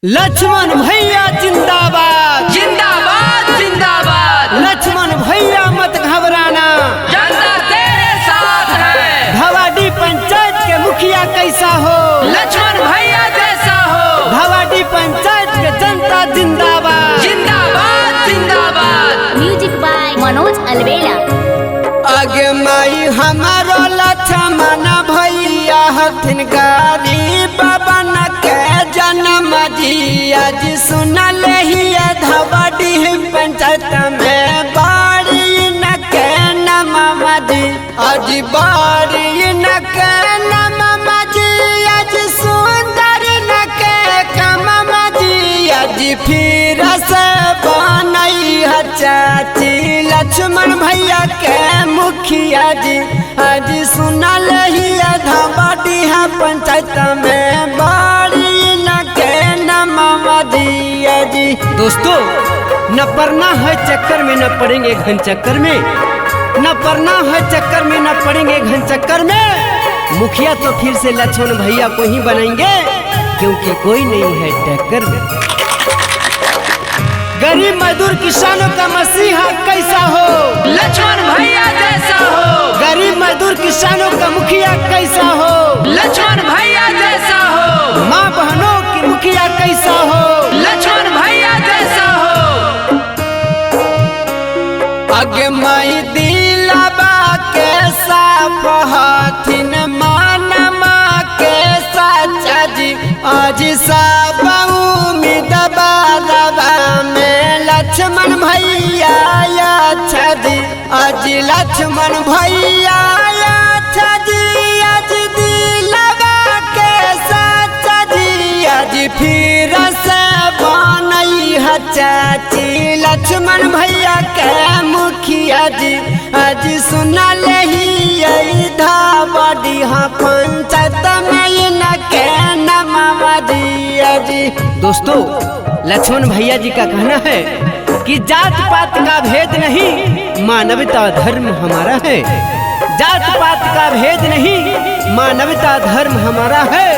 लक्ष्मण भैया जिंदाबाद जिंदाबाद जिंदाबाद। लक्ष्मण भैया मत घबराना, जनता तेरे साथ है। भवाडी पंचायत के मुखिया कैसा हो, लक्ष्मण भैया जैसा हो। भवाडी पंचायत के जनता जिंदाबाद जिंदाबाद जिंदाबाद। Music by Manoj Alvela. आगे माई हमारो लक्ष्मण भैया हथिन गरीब बन के जन्म जी। आज सुनल ही धवाडी पंचायत में बाड़ी न के नम जी। आज बाड़ी न के नम जी, आज सुंदर न के कम जी। आज फिर से बनई है चाची लक्ष्मण भैया के मुखिया जी। आज सुनल ही धवाडी पंचायत में बाड़ी न के नम जी। दोस्तों, न पड़ना है चक्कर में, न पड़ेंगे घन चक्कर में, न पड़ना है चक्कर में, न पड़ेंगे घन चक्कर में। मुखिया तो फिर से लक्ष्मण भैया को ही बनाएंगे, क्योंकि कोई नहीं है टक्कर में। गरीब मजदूर किसानों का मसीहा कैसा हो, लक्ष्मण भैया जैसा हो। गरीब मजदूर किसानों का मुखिया कैसा हो, लक्ष्मण भैया जैसा हो। माँ बहनों की मुखिया कैसा हो, लक्ष्मण भैया जैसा हो। अगे माई दिलबा के साफ हथिन मानमा के साचा जी। आज सब उम्मीद बारबा में लक्ष्मण भैया अच्छा जी। आज लक्ष्मण भैया अच्छा जी। आज दिलबा के साचा जी। आज फिर से बनई है चाची लक्ष्मण भैया के मुखिया जी। आज सुनल ही धवाडी पंचायत में न के नम जी। दोस्तों, लक्ष्मण भैया जी का कहना है कि जात पात का भेद नहीं, मानवता धर्म हमारा है। जात पात का भेद नहीं, मानवता धर्म हमारा है।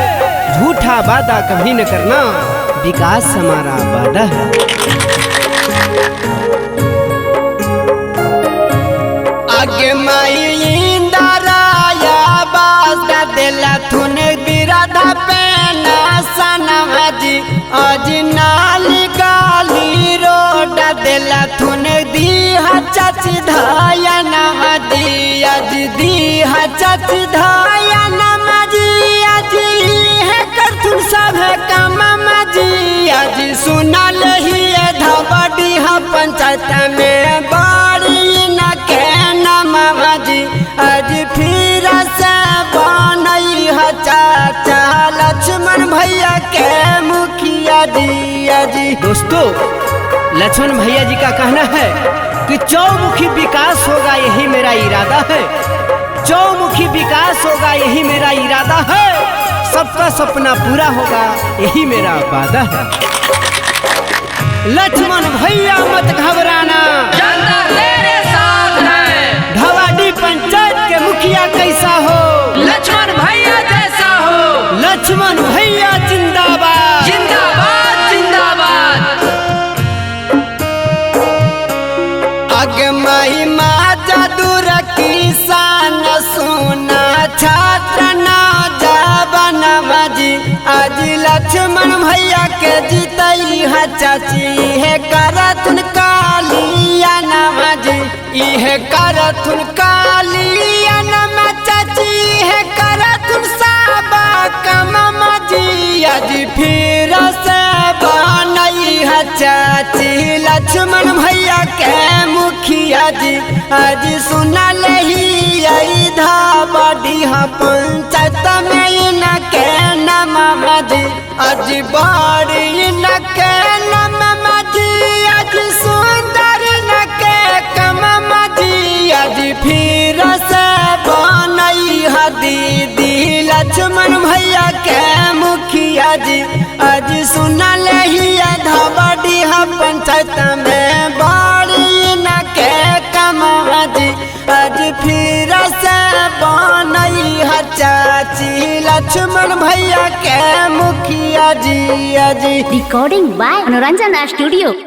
झूठा वादा कभी न करना, विकास हमारा वादा है। आगे माई इंदराया बासा दिला थुन बिराधा पे सनवा जी। आज नाली गाली रोड दिला थुन दीहा चाची धाया नवा जी। आज दीहा चाची धाया नवा जी। आज है करथुन सब काम जी। आज सुनल ही धवाडी पंचायत में बाड़ी न के नम जी। आज फिर से बनई है चाचा लक्ष्मण भैया के मुखिया जी। दोस्तों, लक्ष्मण भैया जी का कहना है कि चौमुखी विकास होगा, यही मेरा इरादा है। चौमुखी विकास होगा, यही मेरा इरादा है। सबका सपना पूरा होगा, यही मेरा वादा है। लक्ष्मण भैया मत घबराना, जनता तेरे साथ है। धवाडी पंचायत के मुखिया कैसा हो, लक्ष्मण भैया जैसा हो। लक्ष्मण भैया जिंदाबाद जिंदाबाद जिंदाबाद। आगे माई माँ जादूर किसान सोना छात्र ना जाबन जी। आज लक्ष्मण भैया के जीतई है चाची है करथुन कालिया नमा जी। इहे करथुन कालिया नमा चाची है करथुन साबा कम जी। आज फिर से बनई है चाची लक्ष्मण भैया के मुखिया जी। आज सुनल ही धवाडी पंचायत में न के नम जी। आज बाड़ी न के नम जी। आज सुंदर न के कम जी। आज फिर से बनई है दीदी लक्ष्मण भैया के मुखिया जी। आज सुनल ही धवाडी पंचायत में बाड़ी न के कम जी। आज फिर से बनई है चाची लक्ष्मण भैया के मुखिया जी। Recording by Anoranjana Studio.